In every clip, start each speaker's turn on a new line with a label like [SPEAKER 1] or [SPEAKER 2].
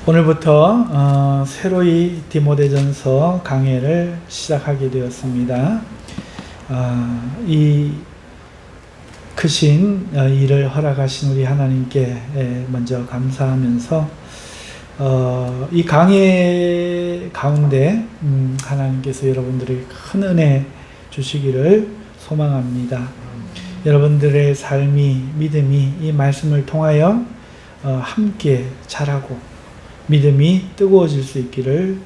[SPEAKER 1] 오늘부터 새로이 디모데전서 강해를 시작하게 되었습니다. 이 크신 일을 허락하신 우리 하나님께 먼저 감사하면서 이 강해 가운데 하나님께서 여러분들에게 큰 은혜 주시기를 소망합니다. 여러분들의 삶이, 믿음이 이 말씀을 통하여 함께 자라고 믿음이 뜨거워질 수 있기를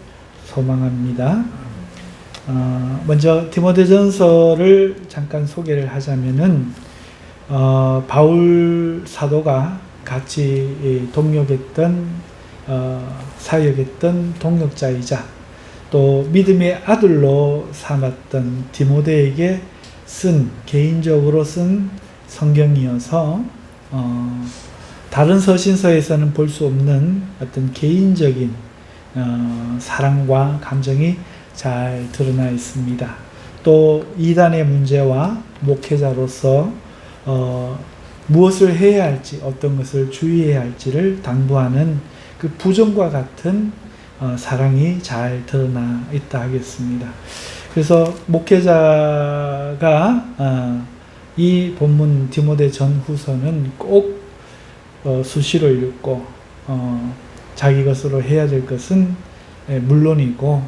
[SPEAKER 1] 소망합니다. 먼저 디모데전서를 잠깐 소개를 하자면은 바울 사도가 같이 동역했던 사역했던 동역자이자 또 믿음의 아들로 삼았던 디모데에게 개인적으로 쓴 성경이어서 다른 서신서에서는 볼 수 없는 어떤 개인적인 사랑과 감정이 잘 드러나 있습니다. 또 이단의 문제와 목회자로서 무엇을 해야 할지, 어떤 것을 주의해야 할지를 당부하는 그 부정과 같은 사랑이 잘 드러나 있다 하겠습니다. 그래서 목회자가 이 본문 디모데 전후서는 꼭 수시로 읽고 자기 것으로 해야 될 것은 물론이고,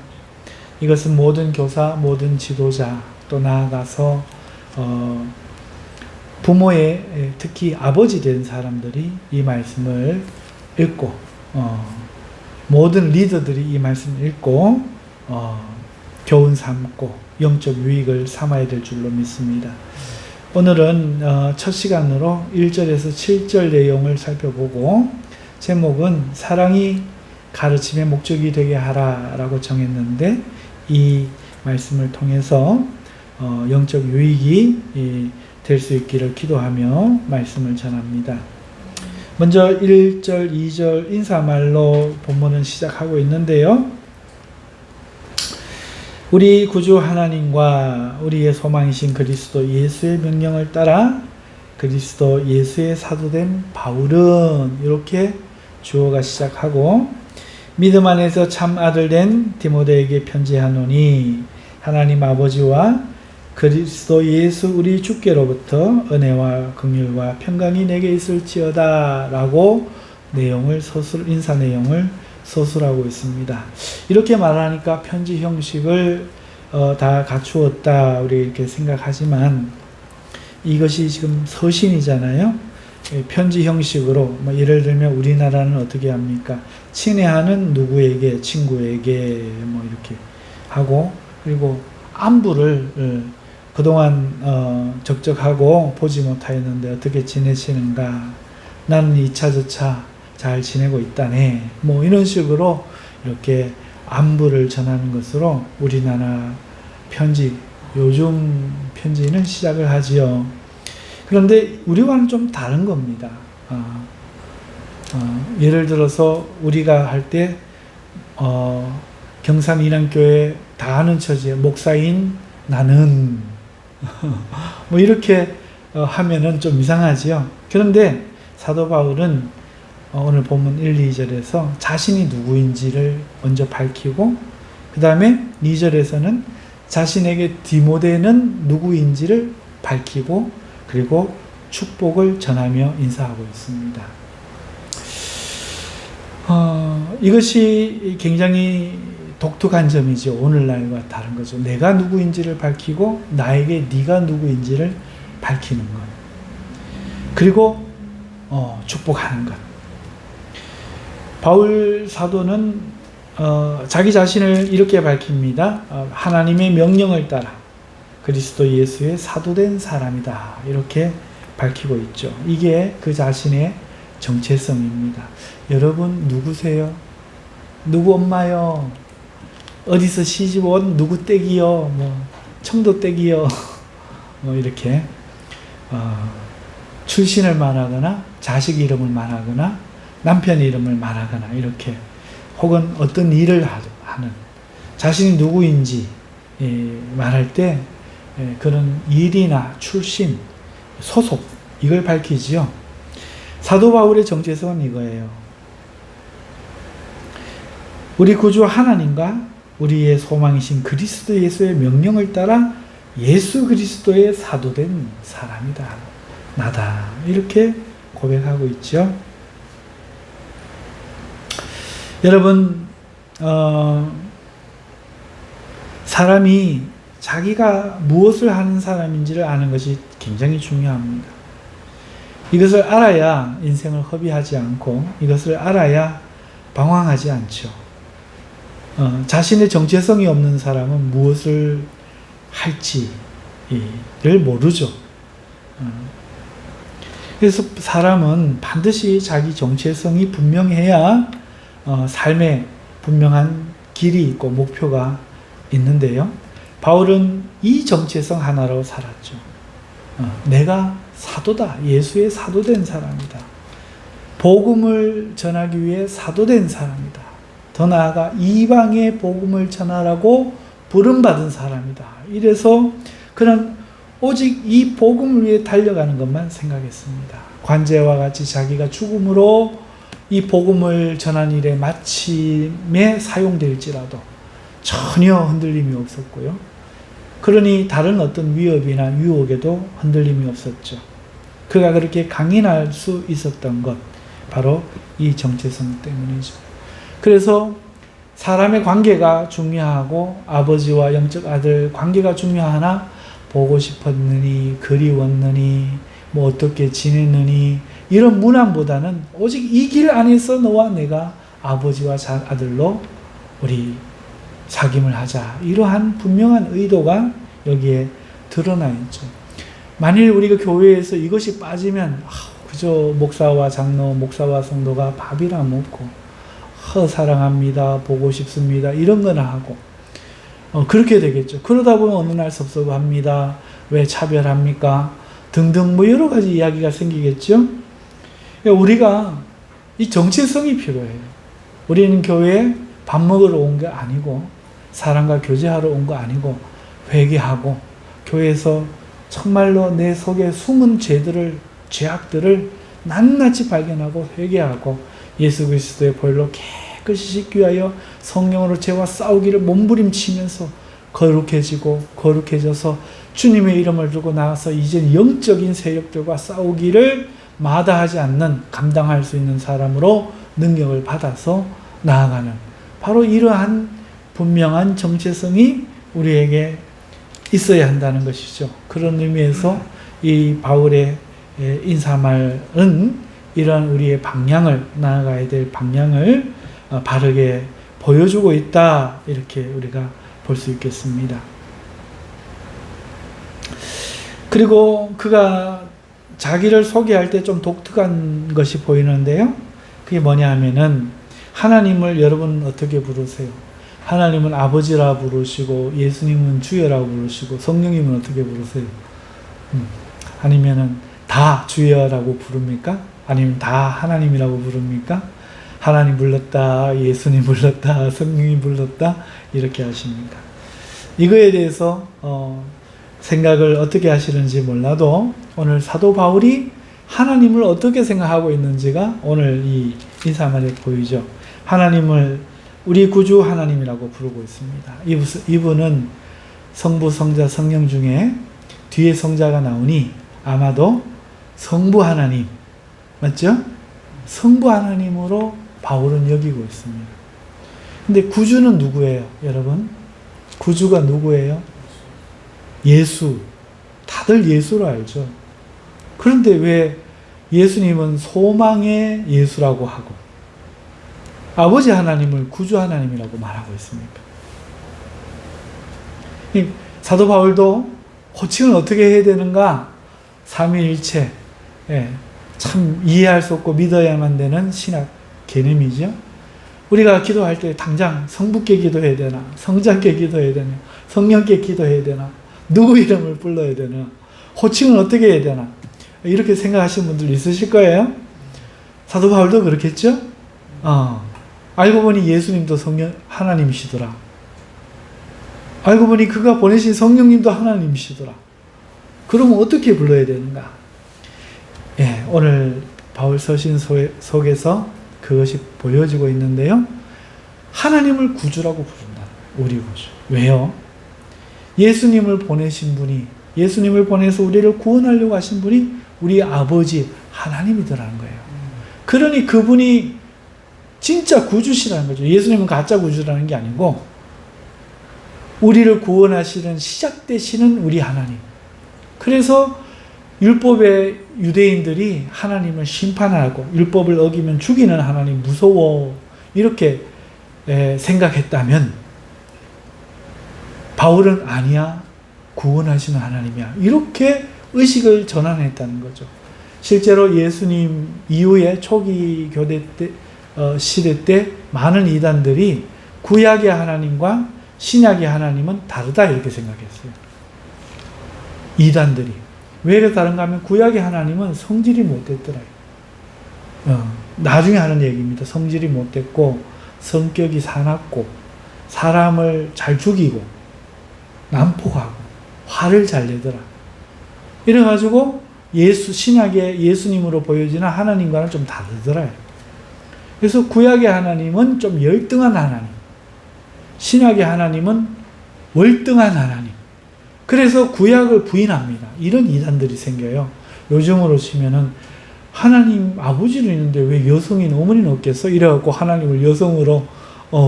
[SPEAKER 1] 이것은 모든 교사, 모든 지도자, 또 나아가서 부모의 특히 아버지 된 사람들이 이 말씀을 읽고 모든 리더들이 이 말씀을 읽고 교훈 삼고 영적 유익을 삼아야 될 줄로 믿습니다. 오늘은 첫 시간으로 1절에서 7절 내용을 살펴보고, 제목은 사랑이 가르침의 목적이 되게 하라 라고 정했는데, 이 말씀을 통해서 영적 유익이 될 수 있기를 기도하며 말씀을 전합니다. 먼저 1절, 2절 인사말로 본문은 시작하고 있는데요. 우리 구주 하나님과 우리의 소망이신 그리스도 예수의 명령을 따라 그리스도 예수의 사도된 바울은, 이렇게 주어가 시작하고, 믿음 안에서 참 아들 된 디모데에게 편지하노니 하나님 아버지와 그리스도 예수 우리 주께로부터 은혜와 긍휼과 평강이 내게 있을지어다 라고 인사 내용을 서술하고 있습니다. 이렇게 말하니까 편지 형식을 다 갖추었다 우리 이렇게 생각하지만, 이것이 지금 서신이잖아요. 편지 형식으로 예를 들면 우리나라는 어떻게 합니까? 친애하는 누구에게, 친구에게 이렇게 하고, 그리고 안부를 그동안 적적하고 보지 못하였는데 어떻게 지내시는가, 나는 이차 저차 잘 지내고 있다네, 이런 식으로 이렇게 안부를 전하는 것으로 우리나라 편지, 요즘 편지는 시작을 하지요. 그런데 우리와는 좀 다른 겁니다. 예를 들어서 우리가 할 때 경산인한교회 다 아는 처지에 목사인 나는 이렇게 하면은 좀 이상하지요. 그런데 사도 바울은 오늘 본문 1, 2절에서 자신이 누구인지를 먼저 밝히고, 그 다음에 2절에서는 자신에게 디모데는 누구인지를 밝히고, 그리고 축복을 전하며 인사하고 있습니다. 이것이 굉장히 독특한 점이죠. 오늘날과 다른 거죠. 내가 누구인지를 밝히고 나에게 네가 누구인지를 밝히는 것, 그리고 축복하는 것. 바울 사도는 자기 자신을 이렇게 밝힙니다. 하나님의 명령을 따라 그리스도 예수의 사도된 사람이다, 이렇게 밝히고 있죠. 이게 그 자신의 정체성입니다. 여러분 누구세요? 누구 엄마요? 어디서 시집 온 누구 댁이요? 청도 댁이요? 이렇게 출신을 말하거나 자식 이름을 말하거나 남편 이름을 말하거나, 이렇게 혹은 어떤 일을 하는 자신이 누구인지 말할 때 그런 일이나 출신, 소속, 이걸 밝히지요. 사도 바울의 정체성은 이거예요. 우리 구주 하나님과 우리의 소망이신 그리스도 예수의 명령을 따라 예수 그리스도의 사도된 사람이다. 나다. 이렇게 고백하고 있죠. 여러분, 사람이 자기가 무엇을 하는 사람인지를 아는 것이 굉장히 중요합니다. 이것을 알아야 인생을 허비하지 않고 이것을 알아야 방황하지 않죠. 자신의 정체성이 없는 사람은 무엇을 할지를 모르죠. 그래서 사람은 반드시 자기 정체성이 분명해야 삶에 분명한 길이 있고 목표가 있는데요. 바울은 이 정체성 하나로 살았죠. 내가 사도다. 예수의 사도된 사람이다. 복음을 전하기 위해 사도된 사람이다. 더 나아가 이방의 복음을 전하라고 부름받은 사람이다. 이래서 그는 오직 이 복음을 위해 달려가는 것만 생각했습니다. 관제와 같이 자기가 죽음으로 이 복음을 전한 일의 마침에 사용될지라도 전혀 흔들림이 없었고요. 그러니 다른 어떤 위협이나 유혹에도 흔들림이 없었죠. 그가 그렇게 강인할 수 있었던 것, 바로 이 정체성 때문이죠. 그래서 사람의 관계가 중요하고 아버지와 영적 아들 관계가 중요하나 보고 싶었느니 그리웠느니 뭐 어떻게 지냈느니 이런 문안보다는 오직 이 길 안에서 너와 내가 아버지와 아들로 우리 사귐을 하자. 이러한 분명한 의도가 여기에 드러나 있죠. 만일 우리가 교회에서 이것이 빠지면 그저 목사와 장로, 목사와 성도가 밥이나 먹고 사랑합니다, 보고 싶습니다 이런 거나 하고 그렇게 되겠죠. 그러다 보면 어느 날 섭섭합니다, 왜 차별합니까 등등 뭐 여러 가지 이야기가 생기겠죠. 우리가 이 정체성이 필요해요. 우리는 교회에 밥 먹으러 온 게 아니고 사람과 교제하러 온 거 아니고 회개하고 교회에서 정말로 내 속에 숨은 죄악들을 낱낱이 발견하고 회개하고 예수 그리스도의 보혈로 깨끗이 씻기 위하여 성령으로 죄와 싸우기를 몸부림치면서 거룩해져서 주님의 이름을 두고 나가서 이젠 영적인 세력들과 싸우기를 마다하지 않는 감당할 수 있는 사람으로 능력을 받아서 나아가는 바로 이러한 분명한 정체성이 우리에게 있어야 한다는 것이죠. 그런 의미에서 이 바울의 인사말은 이러한 우리의 방향을 나아가야 될 방향을 바르게 보여주고 있다. 이렇게 우리가 볼 수 있겠습니다. 그리고 그가 자기를 소개할 때 좀 독특한 것이 보이는데요. 그게 뭐냐 하면은 하나님을 여러분 어떻게 부르세요? 하나님은 아버지라 부르시고 예수님은 주여라고 부르시고 성령님은 어떻게 부르세요? 아니면은 다 주여라고 부릅니까? 아니면 다 하나님이라고 부릅니까? 하나님 불렀다, 예수님 불렀다, 성령님 불렀다 이렇게 하십니다. 이거에 대해서 생각을 어떻게 하시는지 몰라도 오늘 사도 바울이 하나님을 어떻게 생각하고 있는지가 오늘 이 인사말에 보이죠. 하나님을 우리 구주 하나님이라고 부르고 있습니다. 이분은 성부, 성자, 성령 중에 뒤에 성자가 나오니 아마도 성부 하나님, 맞죠? 성부 하나님으로 바울은 여기고 있습니다. 근데 구주는 누구예요, 여러분? 구주가 누구예요? 예수. 다들 예수로 알죠. 그런데 왜 예수님은 소망의 예수라고 하고 아버지 하나님을 구주 하나님이라고 말하고 있습니까? 사도 바울도 호칭을 어떻게 해야 되는가? 삼위일체. 참 이해할 수 없고 믿어야만 되는 신학 개념이죠. 우리가 기도할 때 당장 성부께 기도해야 되나? 성자께 기도해야 되나? 성령께 기도해야 되나? 누구 이름을 불러야 되나? 호칭을 어떻게 해야 되나? 이렇게 생각하시는 분들 있으실 거예요. 사도 바울도 그렇겠죠? 알고 보니 예수님도 하나님이시더라. 알고 보니 그가 보내신 성령님도 하나님이시더라. 그러면 어떻게 불러야 되는가? 오늘 바울 서신 속에서 그것이 보여지고 있는데요. 하나님을 구주라고 부른다. 우리 구주. 왜요? 예수님을 보내신 분이, 예수님을 보내서 우리를 구원하려고 하신 분이 우리 아버지 하나님이더라는 거예요. 그러니 그분이 진짜 구주시라는 거죠. 예수님은 가짜 구주라는 게 아니고 우리를 구원하시는 시작되시는 우리 하나님. 그래서 율법의 유대인들이 하나님을 심판하고 율법을 어기면 죽이는 하나님 무서워 이렇게 생각했다면 바울은 아니야, 구원하시는 하나님이야, 이렇게 의식을 전환했다는 거죠. 실제로 예수님 이후에 초기 교대 때, 시대 때 많은 이단들이 구약의 하나님과 신약의 하나님은 다르다 이렇게 생각했어요. 이단들이. 왜 이렇게 다른가 하면 구약의 하나님은 성질이 못됐더라. 나중에 하는 얘기입니다. 성질이 못됐고 성격이 사납고 사람을 잘 죽이고 난폭하고 화를 잘 내더라. 이래가지고 신약의 예수님으로 보여지는 하나님과는 좀 다르더라. 그래서 구약의 하나님은 좀 열등한 하나님, 신약의 하나님은 월등한 하나님. 그래서 구약을 부인합니다. 이런 이단들이 생겨요. 요즘으로 치면은 하나님 아버지는 있는데 왜 여성인 어머니는 없겠어? 이래갖고 하나님을 여성으로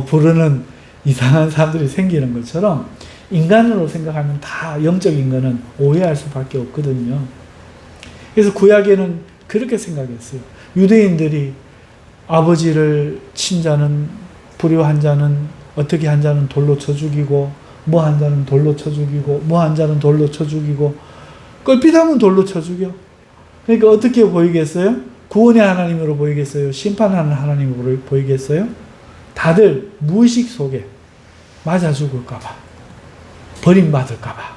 [SPEAKER 1] 부르는 이상한 사람들이 생기는 것처럼 인간으로 생각하면 다 영적인 거는 오해할 수밖에 없거든요. 그래서 구약에는 그렇게 생각했어요. 유대인들이 아버지를 친 자는, 불효한 자는, 어떻게 한 자는 돌로 쳐 죽이고, 뭐 한 자는 돌로 쳐 죽이고, 뭐 한 자는 돌로 쳐 죽이고, 껄핏하면 돌로 쳐 죽여. 그러니까 어떻게 보이겠어요? 구원의 하나님으로 보이겠어요? 심판하는 하나님으로 보이겠어요? 다들 무의식 속에 맞아 죽을까봐, 버림받을까봐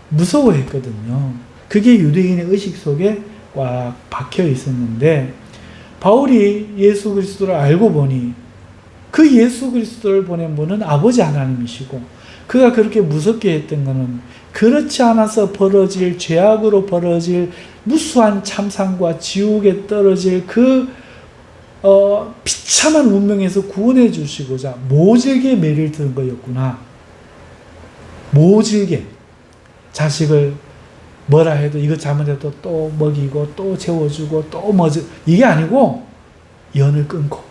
[SPEAKER 1] 무서워했거든요. 그게 유대인의 의식 속에 꽉 박혀 있었는데, 바울이 예수 그리스도를 알고 보니 그 예수 그리스도를 보낸 분은 아버지 하나님이시고, 그가 그렇게 무섭게 했던 것은 그렇지 않아서 벌어질, 죄악으로 벌어질 무수한 참상과 지옥에 떨어질 그 비참한 운명에서 구원해 주시고자 모질게 매를 든 거였구나. 모질게 자식을 뭐라 해도 이거 잘못해도 또 먹이고 또 재워주고 또 뭐지, 이게 아니고 연을 끊고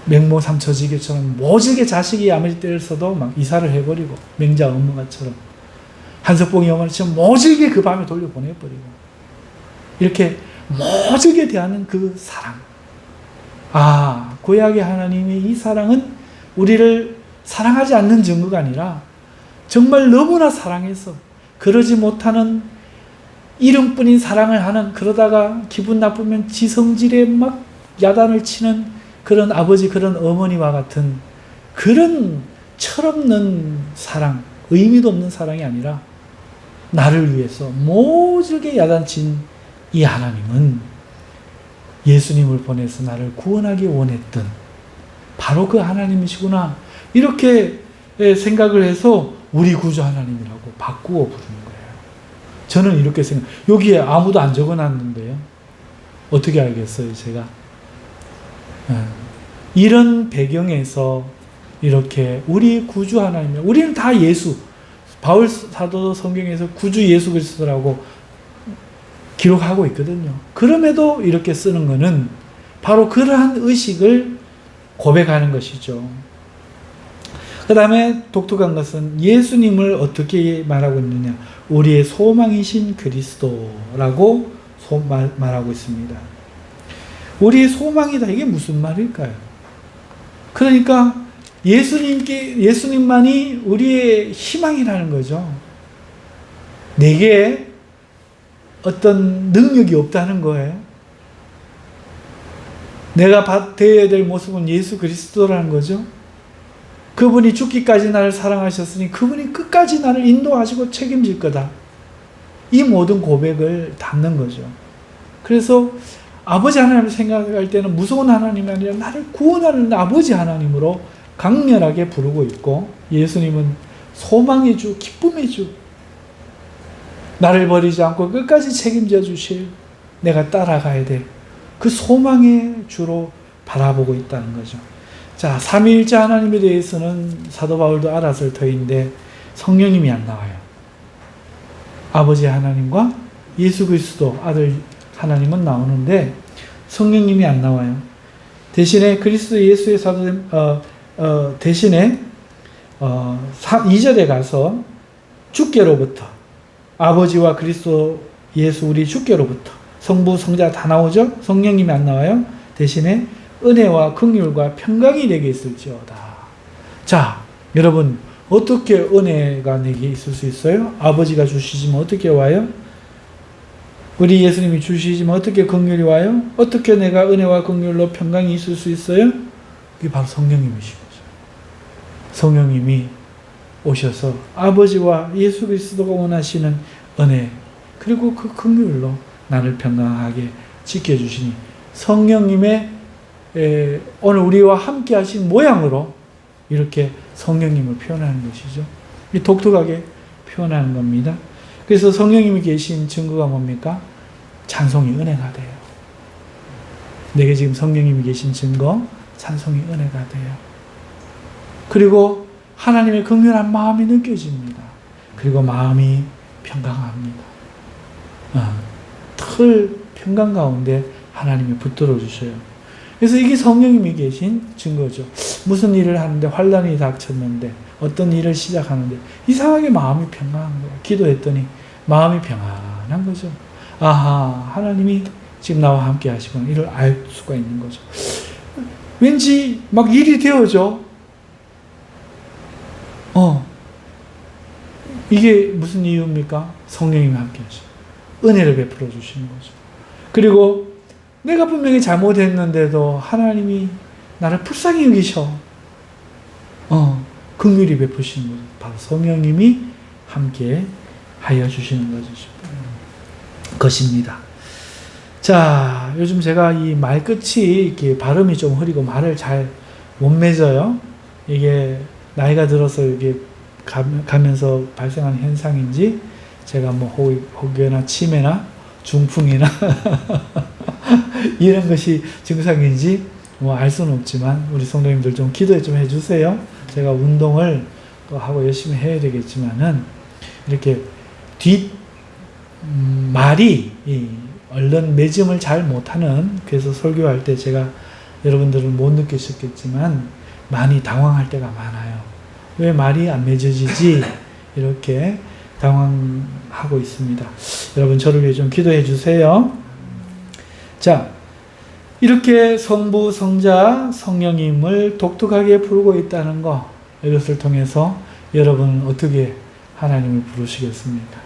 [SPEAKER 1] 맹모삼처지게처럼 모질게 자식이 아무리 때렸어도 막 이사를 해버리고, 맹자 엄마처럼 한석봉이 어머니처럼 모질게 그 밤에 돌려보내버리고, 이렇게 모질게 대하는 그 사랑. 아, 구약의 하나님의 이 사랑은 우리를 사랑하지 않는 증거가 아니라 정말 너무나 사랑해서 그러지 못하는 이름뿐인 사랑을 하는, 그러다가 기분 나쁘면 지성질에 막 야단을 치는 그런 아버지, 그런 어머니와 같은 그런 철없는 사랑, 의미도 없는 사랑이 아니라 나를 위해서 모질게 야단친 이 하나님은 예수님을 보내서 나를 구원하기 원했던 바로 그 하나님이시구나, 이렇게 생각을 해서 우리 구주 하나님이라고 바꾸어 부르는 거예요. 저는 이렇게 여기에 아무도 안 적어놨는데요. 어떻게 알겠어요, 제가? 이런 배경에서 이렇게 우리 구주 하나님, 우리는 다 예수, 바울 사도도 성경에서 구주 예수 그리스도라고 기록하고 있거든요. 그럼에도 이렇게 쓰는 것은 바로 그러한 의식을 고백하는 것이죠. 그 다음에 독특한 것은 예수님을 어떻게 말하고 있느냐. 우리의 소망이신 그리스도라고 말하고 있습니다. 우리의 소망이다. 이게 무슨 말일까요? 그러니까 예수님만이 우리의 희망이라는 거죠. 내게 어떤 능력이 없다는 거예요. 내가 되어야 될 모습은 예수 그리스도라는 거죠. 그분이 죽기까지 나를 사랑하셨으니 그분이 끝까지 나를 인도하시고 책임질 거다. 이 모든 고백을 담는 거죠. 그래서 아버지 하나님을 생각할 때는 무서운 하나님이 아니라 나를 구원하는 아버지 하나님으로 강렬하게 부르고 있고, 예수님은 소망의 주, 기쁨의 주, 나를 버리지 않고 끝까지 책임져 주실, 내가 따라가야 될 그 소망의 주로 바라보고 있다는 거죠. 자, 삼위일체 하나님에 대해서는 사도 바울도 알았을 터인데 성령님이 안 나와요. 아버지 하나님과 예수 그리스도 아들 하나님은 나오는데 성령님이 안 나와요. 대신에 그리스도 예수의 사도됨, 대신에 2절에 가서 주께로부터 아버지와 그리스도 예수 우리 주께로부터 성부 성자 다 나오죠. 성령님이 안 나와요. 대신에 은혜와 긍휼과 평강이 내게 있을지어다. 자, 여러분 어떻게 은혜가 내게 있을 수 있어요? 아버지가 주시지만 어떻게 와요? 우리 예수님이 주시지만 어떻게 긍휼이 와요? 어떻게 내가 은혜와 긍휼로 평강이 있을 수 있어요? 이게 바로 성령님이신 거죠. 성령님이 오셔서 아버지와 예수 그리스도가 원하시는 은혜 그리고 그 긍휼로 나를 평강하게 지켜주시니 성령님의 오늘 우리와 함께 하신 모양으로 이렇게 성령님을 표현하는 것이죠. 독특하게 표현하는 겁니다. 그래서 성령님이 계신 증거가 뭡니까? 찬송이 은혜가 돼요. 내게 지금 성령님이 계신 증거, 찬송이 은혜가 돼요. 그리고 하나님의 긍휼한 마음이 느껴집니다. 그리고 마음이 평강합니다. 틀 평강 가운데 하나님이 붙들어 주셔요. 그래서 이게 성령님이 계신 증거죠. 무슨 일을 하는데 환난이 닥쳤는데 어떤 일을 시작하는데 이상하게 마음이 평강한 거예요. 기도했더니 마음이 평안한 거죠. 아하, 하나님이 지금 나와 함께 하시구나. 이를 알 수가 있는 거죠. 왠지 막 일이 되어져. 이게 무슨 이유입니까? 성령님이 함께 하시고 은혜를 베풀어 주시는 거죠. 그리고 내가 분명히 잘못했는데도 하나님이 나를 불쌍히 여기셔. 긍휼히 베푸시는 거죠. 바로 성령님이 함께 하여 주시는 것입니다. 자, 요즘 제가 이 말끝이 이렇게 발음이 좀 흐리고 말을 잘 못 맺어요. 이게 나이가 들어서 이게 가면서 발생하는 현상인지 제가 뭐 혹여나 치매나 중풍이나 이런 것이 증상인지 뭐 알 수는 없지만 우리 성도님들 좀 기도해 좀 해주세요. 제가 운동을 또 하고 열심히 해야 되겠지만은 이렇게 말이 얼른 매짐을 잘 못하는, 그래서 설교할 때 제가 여러분들은 못 느끼셨겠지만 많이 당황할 때가 많아요. 왜 말이 안 맺어지지? 이렇게 당황하고 있습니다. 여러분 저를 위해 좀 기도해 주세요. 자, 이렇게 성부, 성자, 성령님을 독특하게 부르고 있다는 거, 이것을 통해서 여러분은 어떻게 하나님을 부르시겠습니까?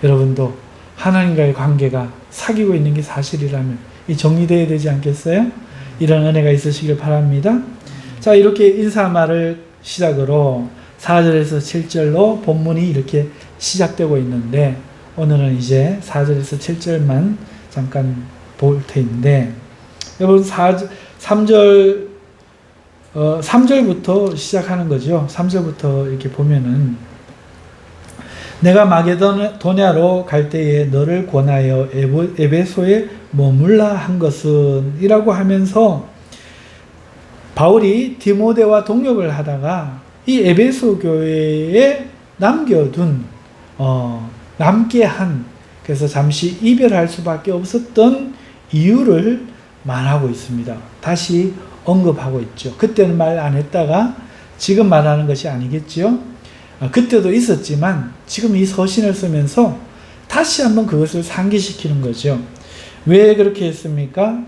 [SPEAKER 1] 여러분도 하나님과의 관계가 사귀고 있는 게 사실이라면 이 정리되어야 되지 않겠어요? 이런 은혜가 있으시길 바랍니다. 자, 이렇게 인사말을 시작으로 4절에서 7절로 본문이 이렇게 시작되고 있는데 오늘은 이제 4절에서 7절만 잠깐 볼 텐데, 여러분 3절부터 시작하는 거죠. 3절부터 이렇게 보면은 내가 마게도냐로 갈 때에 너를 권하여 에베소에 머물라 한 것은 이라고 하면서 바울이 디모데와 동역을 하다가 이 에베소 교회에 남겨둔 남게 한, 그래서 잠시 이별할 수밖에 없었던 이유를 말하고 있습니다. 다시 언급하고 있죠. 그때는 말 안 했다가 지금 말하는 것이 아니겠죠. 그때도 있었지만 지금 이 서신을 쓰면서 다시 한번 그것을 상기시키는 거죠. 왜 그렇게 했습니까?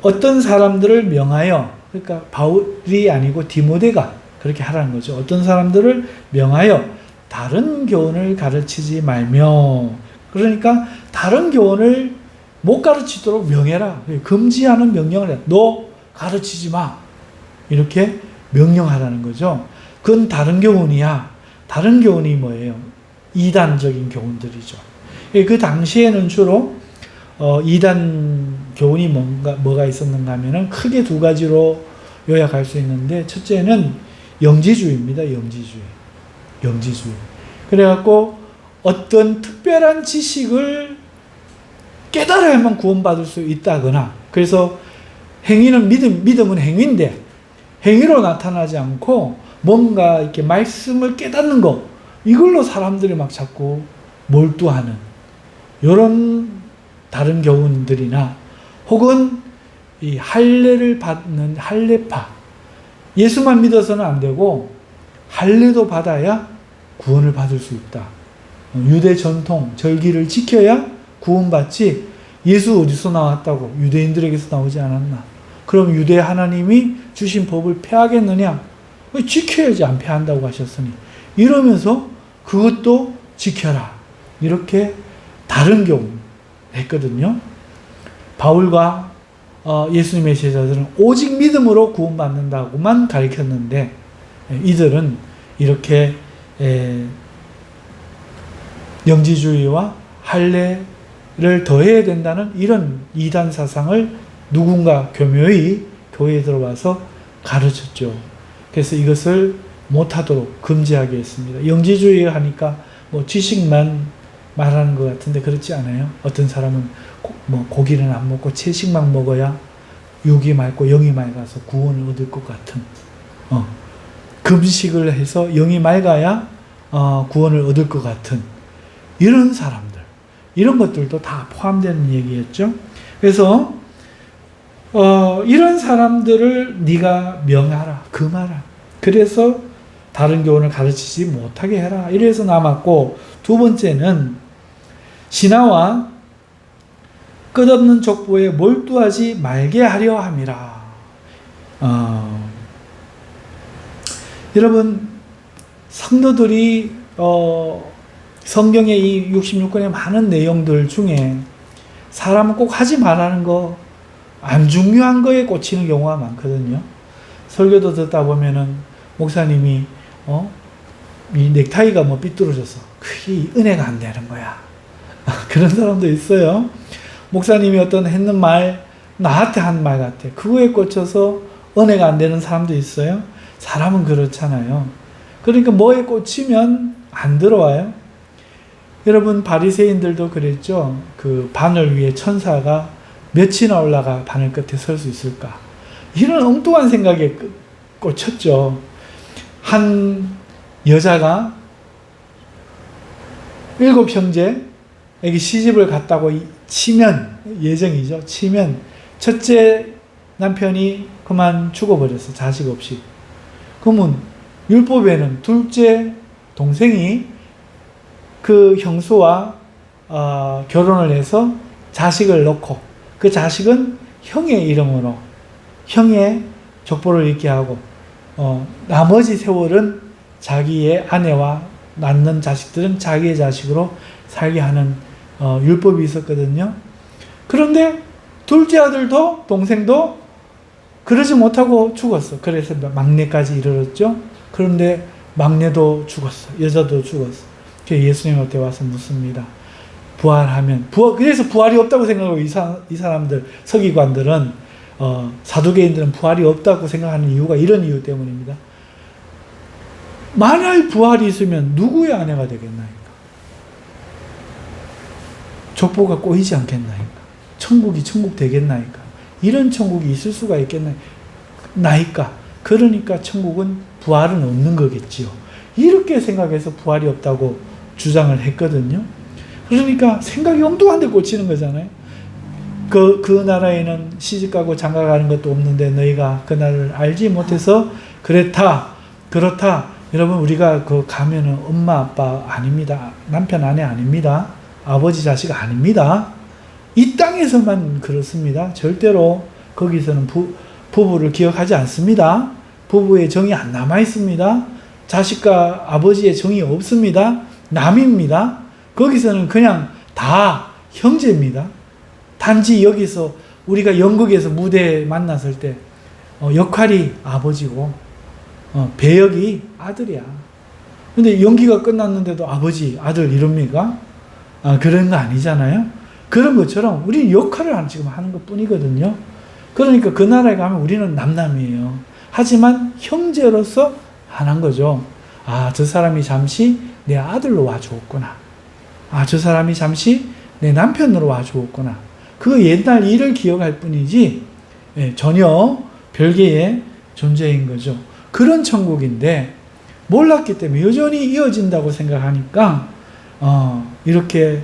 [SPEAKER 1] 어떤 사람들을 명하여, 그러니까 바울이 아니고 디모데가 그렇게 하라는 거죠. 어떤 사람들을 명하여 다른 교훈을 가르치지 말며, 그러니까 다른 교훈을 못 가르치도록 명해라. 금지하는 명령을 해. 너 가르치지 마. 이렇게 명령하라는 거죠. 그건 다른 교훈이야. 다른 교훈이 뭐예요? 이단적인 교훈들이죠. 그 당시에는 주로 이단 교훈이 뭐가 있었는가 하면은 크게 두 가지로 요약할 수 있는데, 첫째는 영지주의입니다. 영지주의. 그래갖고 어떤 특별한 지식을 깨달아야만 구원받을 수 있다거나, 그래서 행위는 믿음은 행위인데 행위로 나타나지 않고 뭔가 이렇게 말씀을 깨닫는 거, 이걸로 사람들이 막 자꾸 몰두하는 이런 다른 교훈들이나 혹은 이 할례를 받는 할례파, 예수만 믿어서는 안 되고 할례도 받아야 구원을 받을 수 있다. 유대 전통 절기를 지켜야 구원받지, 예수 어디서 나왔다고? 유대인들에게서 나오지 않았나? 그럼 유대 하나님이 주신 법을 폐하겠느냐? 지켜야지, 안 폐한다고 하셨으니. 이러면서 그것도 지켜라, 이렇게 다른 교훈 했거든요. 바울과 예수님의 제자들은 오직 믿음으로 구원받는다고만 가르쳤는데, 이들은 이렇게 영지주의와 할례를 더해야 된다는 이런 이단 사상을 누군가 교묘히 교회에 들어와서 가르쳤죠. 그래서 이것을 못하도록 금지하게 했습니다. 영지주의 하니까 뭐 지식만 말하는 것 같은데 그렇지 않아요. 어떤 사람은 고기는 안 먹고 채식만 먹어야 육이 맑고 영이 맑아서 구원을 얻을 것 같은, 금식을 해서 영이 맑아야 구원을 얻을 것 같은 이런 사람들, 이런 것들도 다 포함되는 얘기였죠. 그래서 이런 사람들을 네가 명하라, 금하라. 그래서 다른 교훈을 가르치지 못하게 해라. 이래서 남았고, 두 번째는 신하와 끝없는 족보에 몰두하지 말게 하려 함이라. 여러분, 성도들이 성경의 이 66권의 많은 내용들 중에 사람은 꼭 하지 말라는 거, 안 중요한 거에 꽂히는 경우가 많거든요. 설교도 듣다 보면은 목사님이 이 넥타이가 뭐 삐뚤어져서 그게 은혜가 안 되는 거야. 그런 사람도 있어요. 목사님이 어떤 했는 말, 나한테 한 말 같아. 그거에 꽂혀서 은혜가 안 되는 사람도 있어요. 사람은 그렇잖아요. 그러니까 뭐에 꽂히면 안 들어와요. 여러분, 바리새인들도 그랬죠. 그 바늘 위에 천사가 몇이나 올라가 바늘 끝에 설 수 있을까? 이런 엉뚱한 생각에 꽂혔죠. 한 여자가 7형제에게 시집을 갔다고 치면, 예정이죠. 치면 첫째 남편이 그만 죽어버렸어. 자식 없이. 그러면 율법에는 둘째 동생이 그 형수와 결혼을 해서 자식을 낳고, 그 자식은 형의 이름으로 형의 족보를 읽게 하고, 나머지 세월은 자기의 아내와 낳는 자식들은 자기의 자식으로 살게 하는 율법이 있었거든요. 그런데 둘째 아들도 동생도 그러지 못하고 죽었어. 그래서 막내까지 이르렀죠. 그런데 막내도 죽었어. 여자도 죽었어. 그래서 예수님한테 와서 묻습니다. 부활하면, 그래서 부활이 없다고 생각하고 이 사람들, 서기관들은, 사두개인들은 부활이 없다고 생각하는 이유가 이런 이유 때문입니다. 만약 부활이 있으면 누구의 아내가 되겠나이까? 족보가 꼬이지 않겠나이까? 천국이 천국 되겠나이까? 이런 천국이 있을 수가 있겠나이까? 그러니까 천국은 부활은 없는 거겠지요. 이렇게 생각해서 부활이 없다고 주장을 했거든요. 그러니까 생각이 엉뚱한 데 꽂히는 거잖아요. 그 나라에는 시집가고 장가가는 것도 없는데 너희가 그 나라를 알지 못해서 그렇다. 여러분, 우리가 가면은 엄마 아빠 아닙니다. 남편 아내 아닙니다. 아버지 자식 아닙니다. 이 땅에서만 그렇습니다. 절대로 거기서는 부부를 기억하지 않습니다. 부부의 정이 안 남아 있습니다. 자식과 아버지의 정이 없습니다. 남입니다. 거기서는 그냥 다 형제입니다. 단지 여기서 우리가 연극에서 무대에 만났을 때 역할이 아버지고 배역이 아들이야. 근데 연기가 끝났는데도 아버지, 아들 이럽니까? 그런 거 아니잖아요. 그런 것처럼 우리 역할을 지금 하는 것 뿐이거든요. 그러니까 그 나라에 가면 우리는 남남이에요. 하지만 형제로서 하는 거죠. 저 사람이 잠시 내 아들로 와주었구나. 저 사람이 잠시 내 남편으로 와주었구나. 그 옛날 일을 기억할 뿐이지 전혀 별개의 존재인 거죠. 그런 천국인데 몰랐기 때문에 여전히 이어진다고 생각하니까 이렇게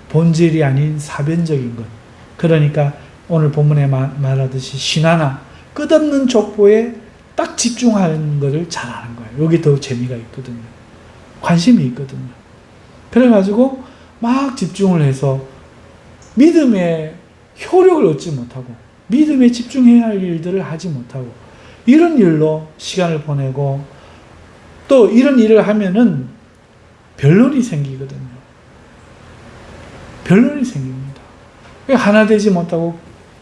[SPEAKER 1] 본질이 아닌 사변적인 것. 그러니까 오늘 본문에 말하듯이 신하나 끝없는 족보에 딱 집중하는 것을 잘하는 거예요. 여기 더 재미가 있거든요. 관심이 있거든요. 그래가지고 막 집중을 해서 믿음의 효력을 얻지 못하고 믿음에 집중해야 할 일들을 하지 못하고 이런 일로 시간을 보내고 또 이런 일을 하면은 변론이 생기거든요. 변론이 생깁니다. 하나 되지 못하고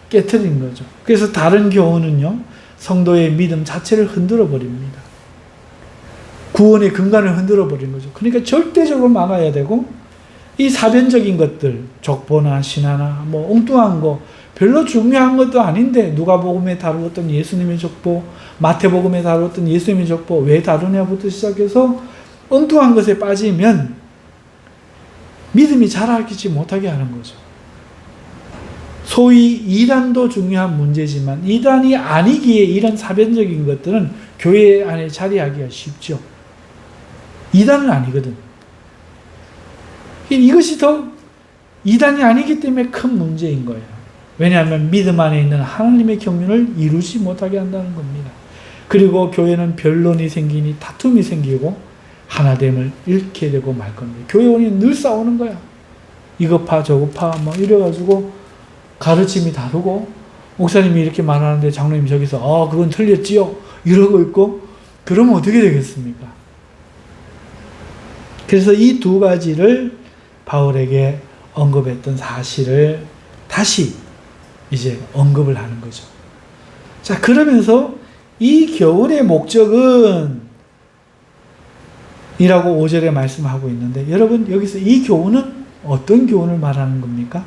[SPEAKER 1] 깨트린 거죠. 그래서 다른 교훈은요, 성도의 믿음 자체를 흔들어 버립니다. 구원의 근간을 흔들어 버린 거죠. 그러니까 절대적으로 막아야 되고, 이 사변적인 것들, 족보나 신하나 뭐 엉뚱한 거, 별로 중요한 것도 아닌데 누가복음에 다루었던 예수님의 족보, 마태복음에 다루었던 예수님의 족보 왜 다루냐부터 시작해서 엉뚱한 것에 빠지면 믿음이 자라지 못하게 하는 거죠. 소위 이단도 중요한 문제지만 이단이 아니기에 이런 사변적인 것들은 교회 안에 자리하기가 쉽죠. 이단은 아니거든. 이것이 더 이단이 아니기 때문에 큰 문제인 거예요. 왜냐하면 믿음 안에 있는 하나님의 경륜을 이루지 못하게 한다는 겁니다. 그리고 교회는 변론이 생기니 다툼이 생기고 하나됨을 잃게 되고 말 겁니다. 교회원이 늘 싸우는 거야. 이거 파 저거 파 뭐 이래가지고 가르침이 다르고 목사님이 이렇게 말하는데 장로님이 저기서 그건 틀렸지요 이러고 있고 그러면 어떻게 되겠습니까? 그래서 이 두 가지를 바울에게 언급했던 사실을 다시 이제 언급을 하는 거죠. 자, 그러면서 이 교훈의 목적은 이라고 5절에 말씀하고 있는데 여러분 여기서 이 교훈은 어떤 교훈을 말하는 겁니까?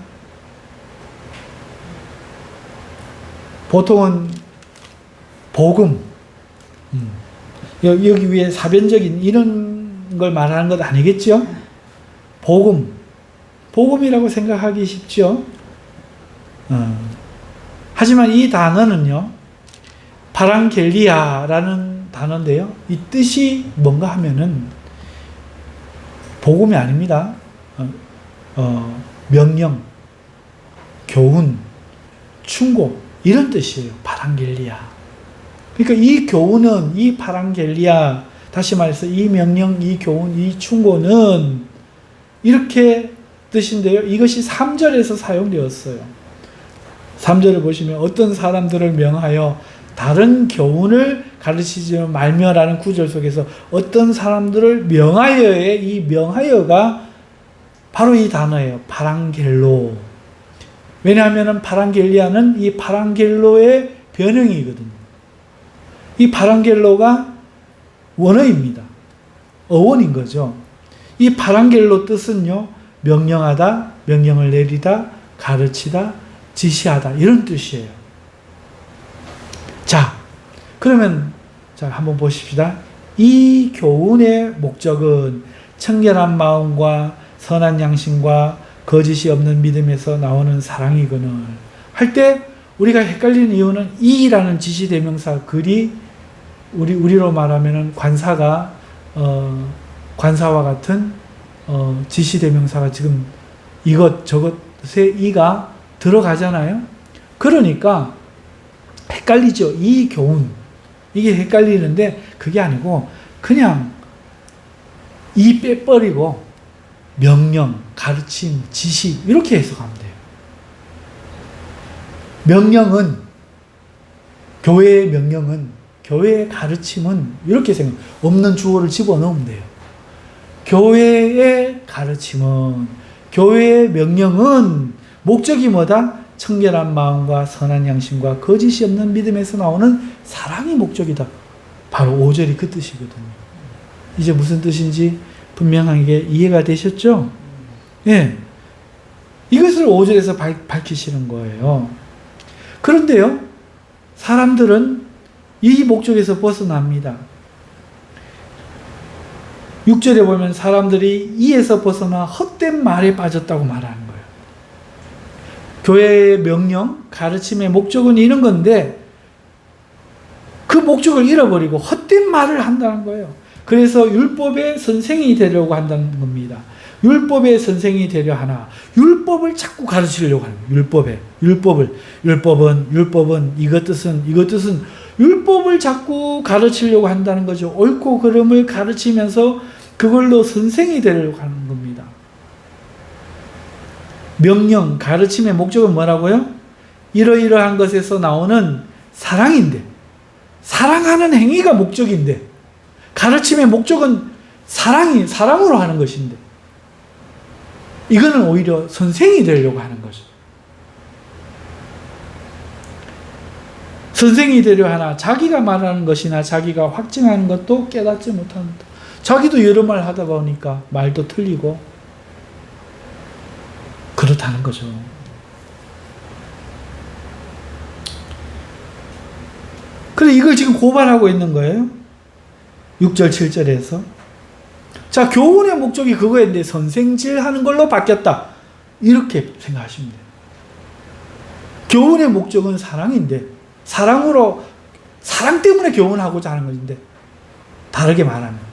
[SPEAKER 1] 보통은 복음, 여기 위에 사변적인 이런 걸 말하는 것 아니겠죠? 복음이라고 생각하기 쉽죠? 하지만 이 단어는요, 파랑겔리아라는 단어인데요. 이 뜻이 뭔가 하면은 복음이 아닙니다. 명령, 교훈, 충고 이런 뜻이에요. 파랑겔리아. 그러니까 이 교훈은 이 파랑겔리아 다시 말해서 이 명령, 이 교훈, 이 충고는 이렇게 뜻인데요. 이것이 3절에서 사용되었어요. 3절을 보시면 어떤 사람들을 명하여 다른 교훈을 가르치지 말며라는 구절 속에서 어떤 사람들을 명하여의 이 명하여가 바로 이 단어예요. 파랑겔로. 왜냐하면 파랑겔리아는 이 파랑겔로의 변형이거든요. 이 파랑겔로가 원어입니다. 어원인 거죠. 이 파랑겔로 뜻은요, 명령하다, 명령을 내리다, 가르치다, 지시하다 이런 뜻이에요. 자, 그러면 한번 보십시다. 이 교훈의 목적은 청결한 마음과 선한 양심과 거짓이 없는 믿음에서 나오는 사랑이거늘 할 때 우리가 헷갈리는 이유는 이라는 지시대명사 글이 우리로 말하면은 관사가 관사와 같은 지시대명사가 지금 이것 저것에 이가 들어가잖아요. 그러니까 헷갈리죠. 이 교훈 이게 헷갈리는데 그게 아니고 그냥 이 빼버리고 명령, 가르침, 지시 이렇게 해석하면 돼요. 명령은 교회의 명령은 교회의 가르침은 이렇게 생각 없는 주어를 집어넣으면 돼요. 교회의 가르침은 교회의 명령은 목적이 뭐다? 청결한 마음과 선한 양심과 거짓이 없는 믿음에서 나오는 사랑이 목적이다. 바로 5절이 그 뜻이거든요. 이제 무슨 뜻인지 분명하게 이해가 되셨죠? 예. 이것을 5절에서 밝히시는 거예요. 그런데요, 사람들은 이 목적에서 벗어납니다. 6절에 보면 사람들이 이에서 벗어나 헛된 말에 빠졌다고 말하는 거예요. 교회의 명령, 가르침의 목적은 이런 건데 그 목적을 잃어버리고 헛된 말을 한다는 거예요. 그래서 율법의 선생이 되려고 한다는 겁니다. 율법의 선생이 되려 하나 율법을 자꾸 가르치려고 하는 거예요. 율법은 이것 뜻은 율법을 자꾸 가르치려고 한다는 거죠. 옳고 그름을 가르치면서 그걸로 선생이 되려고 하는 겁니다. 명령, 가르침의 목적은 뭐라고요? 이러이러한 것에서 나오는 사랑인데, 사랑하는 행위가 목적인데, 가르침의 목적은 사랑으로 하는 것인데, 이거는 오히려 선생이 되려고 하는 거죠. 선생이 되려 하나 자기가 말하는 것이나 자기가 확증하는 것도 깨닫지 못합니다. 자기도 여러 말 하다 보니까 말도 틀리고 그렇다는 거죠. 그래 이걸 지금 고발하고 있는 거예요. 6절 7절에서 자 교훈의 목적이 그거였는데 선생질 하는 걸로 바뀌었다. 이렇게 생각하시면 돼요. 교훈의 목적은 사랑인데 사랑 때문에 교훈하고자 하는 것인데 다르게 말하면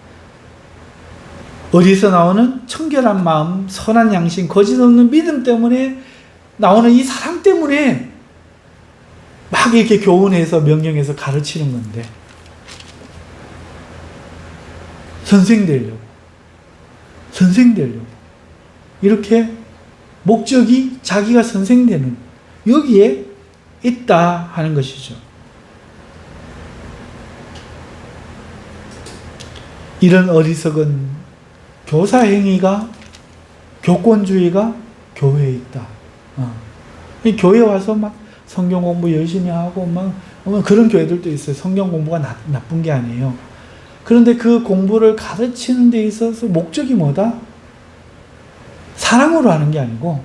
[SPEAKER 1] 어디서 나오는 청결한 마음, 선한 양심, 거짓 없는 믿음 때문에 나오는 이 사랑 때문에 막 이렇게 교훈해서 명령해서 가르치는 건데 선생 되려고 이렇게 목적이 자기가 선생되는 여기에 있다 하는 것이죠. 이런 어리석은 교사 행위가 교권주의가 교회에 있다. 교회 와서 막 성경 공부 열심히 하고 막 그런 교회들도 있어요. 성경 공부가 나쁜 게 아니에요. 그런데 그 공부를 가르치는 데 있어서 목적이 뭐다? 사랑으로 하는 게 아니고